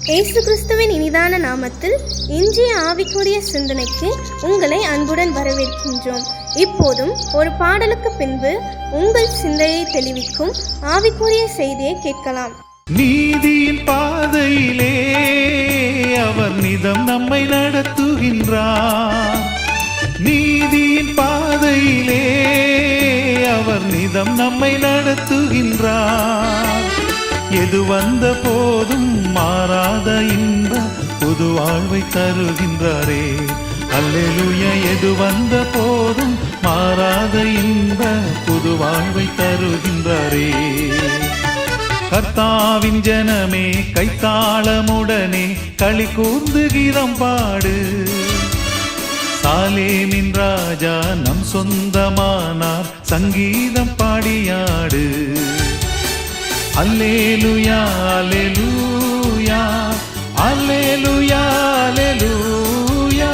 இயேசு கிறிஸ்துவின் இனிதான நாமத்தில் இன்றைய ஆவிக்குரிய சிந்தனைக்கு உங்களை அன்புடன் வரவேற்கின்றோம். இப்போதும் ஒரு பாடலுக்கு பின்பு உங்கள் சிந்தையை தெளிவிக்கும் ஆவிக்குரிய செய்தியை கேட்கலாம். நீதியின் பாதையிலே அவர் நிதம் நம்மை நடத்துகின்றார். நீதியின் பாதையிலே அவர் நிதம் நம்மை நடத்துகின்றார். எது வந்த போதும் மாறாத இன்ப புது வாழ்வை தருகின்றாரே. அல்லேலூயா. எது வந்த போதும் மாறாத இன்ப புது வாழ்வை தருகின்றாரே. கர்த்தாவின் ஜனமே கைத்தாளமுடனே களி கூர்ந்து கீதம் பாடு. சாலேமின் ராஜா நம் சொந்தமானார், சங்கீதம் பாடியாடு. அல்லேலூயா அல்லேலூயா அல்லேலூயா அல்லேலூயா.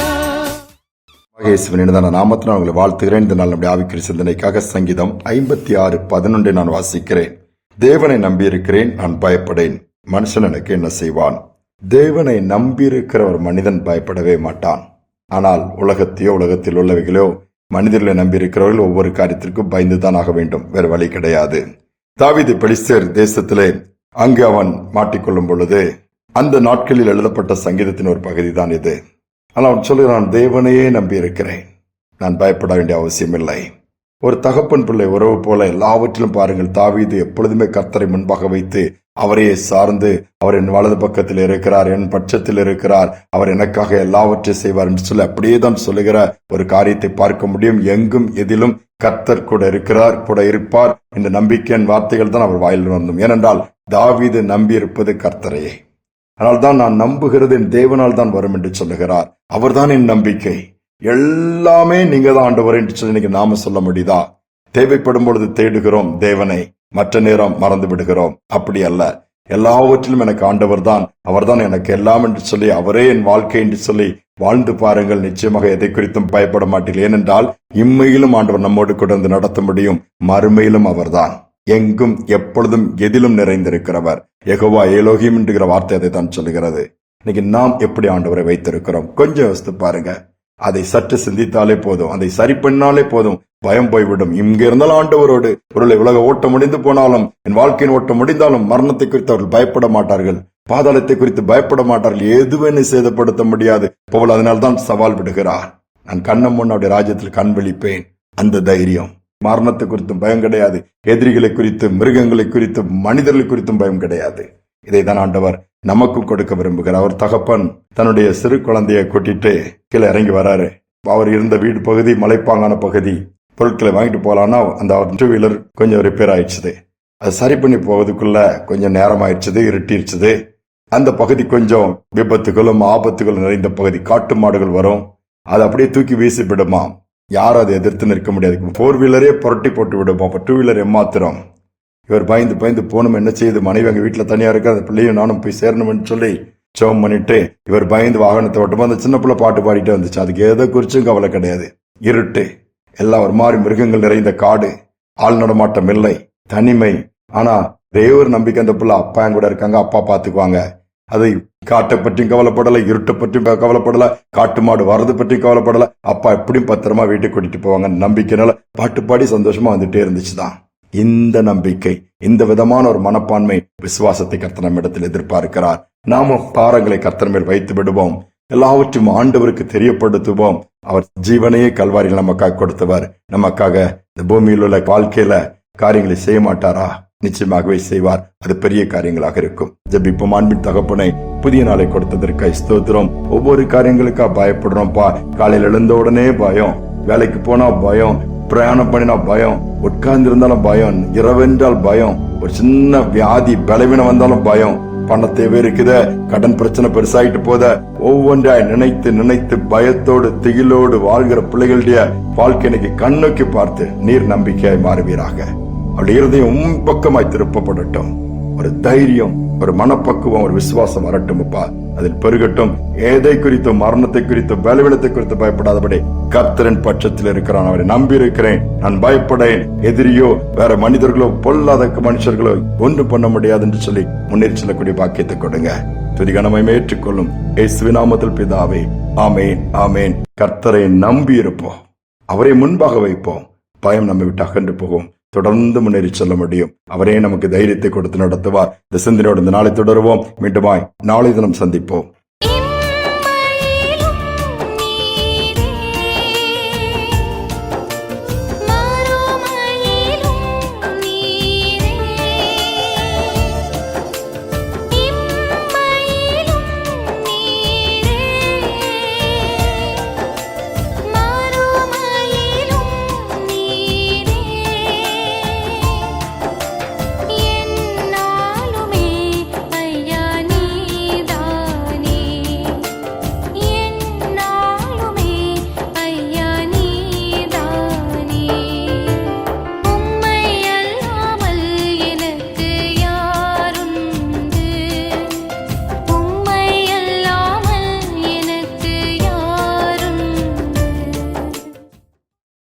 இயேசுவின் இனிதான நாமத்தில் உங்களை வாழ்த்துகிறேன். இந்த நாள் நம்முடைய ஆவிக்குரிய சிந்தனைக்காக சங்கீதம் 56:11 நான் வாசிக்கிறேன். தேவனை நம்பியிருக்கிறேன், நான் பயப்படேன். மனுஷன் எனக்கு என்ன செய்வான்? தேவனை நம்பியிருக்கிற ஒரு மனிதன் பயப்படவே மாட்டான். ஆனால் உலகத்தையோ உலகத்தில் உள்ளவைகளோ மனிதர்களை நம்பியிருக்கிறவர்கள் ஒவ்வொரு காரியத்திற்கும் பயந்துதான் ஆக வேண்டும். வேறு வழி கிடையாது. தாவீது பெலிஸ்தர் தேசத்திலே அங்கு அவன் மாட்டிக்கொள்ளும் பொழுது அந்த நாட்களில் எழுதப்பட்ட சங்கீதத்தின் ஒரு பகுதி தான் இது. ஆனால் அவன் சொல்லுகிறான், தேவனையே நம்பியிருக்கிறேன், நான் பயப்பட வேண்டிய அவசியம் இல்லை. ஒரு தகப்பன் பிள்ளை உறவு போல எல்லாவற்றிலும் பாருங்கள், தாவீது எப்பொழுதுமே கர்த்தரை முன்பாக வைத்து அவரையே சார்ந்து, அவர் என் வலது பக்கத்தில் இருக்கிறார், என் பட்சத்தில் இருக்கிறார், அவர் எனக்காக எல்லாவற்றையும் செய்வார் என்று சொல்லி அப்படியே தான் சொல்லுகிற ஒரு காரியத்தை பார்க்க முடியும். எங்கும் எதிலும் கர்த்தர் கூட இருக்கிறார், கூட இருப்பார் என்ற நம்பிக்கையின் வார்த்தைகள் தான் அவர் வாயில் வந்தோம். ஏனென்றால் தாவீது நம்பி இருப்பது கர்த்தரையே. ஆனால் தான் நான் நம்புகிறது என் தேவனால் தான் வரும் என்று சொல்லுகிறார். அவர்தான் என் நம்பிக்கை. எல்லாமே நீங்க தான் ஆண்டவர் என்று சொல்லி நீங்க நாம சொல்ல முடியுதா? தேவைப்படும் பொழுது தேடுகிறோம் தேவனை, மற்ற நேரம் மறந்து விடுகிறோம். அப்படி அல்ல. எல்லாவற்றிலும் எனக்கு ஆண்டவர் தான், அவர் தான் எனக்கு எல்லாம் என்று சொல்லி, அவரே என் வாழ்க்கை என்று சொல்லி வாழ்ந்து பாருங்கள். நிச்சயமாக எதை குறித்தும் பயப்பட மாட்டீர்கள். ஏனென்றால் இம்மையிலும் ஆண்டவர் நம்மோடு கூட வந்து நடத்த முடியும், மறுமையிலும் அவர்தான் எங்கும் எப்பொழுதும் எதிலும் நிறைந்திருக்கிறவர். யெகோவா எலோகிம் என்கிற வார்த்தை அதை தான் சொல்லுகிறது. இன்னைக்கு நாம் எப்படி ஆண்டவரை வைத்திருக்கிறோம்? கொஞ்சம் யோசித்து பாருங்க. அதை சற்று சிந்தித்தாலே போதும், அதை சரி பண்ணாலே போதும், பயம் போய்விடும். இங்க இருந்தாலும் ஆண்டவரோடு ஒருவேளை உலக ஓட்டம் முடிந்து போனாலும், என் வாழ்க்கையின் ஓட்டம் முடிந்தாலும் மரணத்தை குறித்து அவர்கள் பயப்பட மாட்டார்கள், பாதாளத்தை குறித்து பயப்பட மாட்டார்கள். எதுவென்னு சேதப்படுத்த முடியாது. போல் அதனால்தான் சவால் விடுகிறார், நான் கண்ணம் முன்னாடி ராஜ்யத்தில் கண் விழிப்பேன். அந்த தைரியம். மரணத்தை குறித்தும் பயம் கிடையாது, எதிரிகளை குறித்தும் மிருகங்களை குறித்தும் மனிதர்களை குறித்தும் பயம் கிடையாது. இதை தான் ஆண்டவர் நமக்கும் கொடுக்க விரும்புகிறார். அவர் தகப்பன் தன்னுடைய சிறு குழந்தைய கூட்டிட்டு கீழே இறங்கி வராரு. அவர் இருந்த வீடு பகுதி மலைப்பாங்கான பகுதி. பொருட்களை வாங்கிட்டு போலான்னா அந்த 2 வீலர் கொஞ்சம் ரிப்பேர் ஆயிடுச்சுது. அது சரி பண்ணி போவதுக்குள்ள கொஞ்சம் நேரம் ஆயிடுச்சுது, இருட்டிடுச்சுது. அந்த பகுதி கொஞ்சம் விபத்துகளும் ஆபத்துகளும் நிறைந்த பகுதி. காட்டு மாடுகள் வரும், அதை அப்படியே தூக்கி வீசி விடுமா. யாரும் அதை எதிர்த்து நிற்க முடியாது. 4 வீலரே புரட்டி போட்டு விடுமா. அப்ப 2 வீலர் ஏமாத்திரம். இவர் பயந்து பயந்து போகணும். என்ன செய்யுது? மனைவி அங்க வீட்டுல தனியா இருக்க, அந்த பிள்ளையும் நானும் போய் சேரணும்னு சொல்லி ஜெபம் பண்ணிட்டு இவர் பயந்து வாகனத்தை ஓட்டுமா. அந்த சின்ன பிள்ளை பாட்டு பாடிட்டு வந்துச்சு. அதுக்கு எதை குறிச்சும் கவலை கிடையாது. இருட்டு, எல்லாம் ஒரு மாதிரி மிருகங்கள் நிறைந்த காடு, ஆள் நடமாட்டம் இல்லை, தனிமை. ஆனா தேவர் நம்பிக்கை. அந்த பிள்ளை அப்பா என் கூட இருக்காங்க, அப்பா பாத்துக்குவாங்க. அதை காட்டை பற்றியும் கவலைப்படல, இருட்டை பற்றியும் கவலைப்படல, காட்டு மாடு வரது பற்றியும் கவலைப்படல. அப்பா எப்படியும் பத்திரமா வீட்டுக்கு கூட்டிட்டு போவாங்க நம்பிக்கைனால பாட்டு பாடி சந்தோஷமா வந்துட்டே இருந்துச்சுதான். இந்த நம்பிக்கை, இந்த விதமான ஒரு மனப்பான்மை, விசுவாசத்தை கர்த்தர் நம்மிடத்தில் எதிர்பார்க்கிறார். நாம பாரங்களை கர்த்தர் மேல் வைத்து விடுவோம். எல்லாவற்றையும் ஆண்டவருக்கு தெரியப்படுத்துவோம். அவர் ஜீவனையே கல்வாரியில் நமக்காக கொடுத்தவர். நமக்காக இந்த பூமியில் உள்ள வாழ்க்கையில காரியங்களை செய்ய மாட்டாரா? நிச்சயமாகவே செய்வார். அது பெரிய காரியங்களாக இருக்கும். ஜெபிப்போம். அன்பின் தகப்பனை, புதிய நாளை கொடுத்ததற்காக ஸ்தோத்திரம். ஒவ்வொரு காரியங்களுக்கா பயப்படுறோம்ப்பா. காலையில் எழுந்த உடனே பயம், வேலைக்கு போனா பயம், பிரயாணம் பண்ணினா பயம், உட்கார்ந்து இருந்தாலும் பயம், இரவென்றால் பயம், ஒரு சின்ன வியாதி பலவீனம் வந்தாலும் பயம், பண தேவை இருக்குத, கடன் பிரச்சனை பெருசாயிட்டு போத, ஒவ்வொன்றாய் நினைத்து நினைத்து பயத்தோடு திகிலோடு வாழ்கிற பிள்ளைகளுடைய வாழ்க்கை இன்னைக்கு கண்ணோக்கி பார்த்து நீர் நம்பிக்கையாய் மாறுவீராக. அவருடைய இருதயம் பக்கமாய் திருப்பப்படட்டும். ஒரு தைரியம், ஒரு மனப்பக்குவம், ஒரு விசுவாசம் வரட்டும் அப்பா. அதில் பெருகட்டும். எதை குறித்தும், மரணத்தை குறித்தும், பலவீனத்தை குறித்து பயப்படாதபடி கர்த்தரின் பட்சத்தில் இருக்கிறான், அவரை நம்பி இருக்கிறேன், நான் பயப்படேன். எதிரியோ வேற மனிதர்களோ பொல்லாத மனுஷர்களோ ஒன்று பண்ண முடியாது என்று சொல்லி முன்னேறி செல்லக்கூடிய பாக்கியத்தை கொடுங்க. துதிகனமை ஏற்றுக்கொள்ளும் இயேசுவின் நாமத்தில் பிதாவே, ஆமேன் ஆமேன். கர்த்தரை நம்பி இருப்போம், அவரை முன்பாக வைப்போம், பயம் நம்மை விட்டு அகன்று போகும், தொடர்ந்து முன்னேறி செல்ல முடியும். அவரே நமக்கு தைரியத்தை கொடுத்து நடத்துவார். இந்த சிந்தனையோடு இந்த நாளை தொடருவோம். மீண்டுமாய் நாளை தினம் சந்திப்போம்.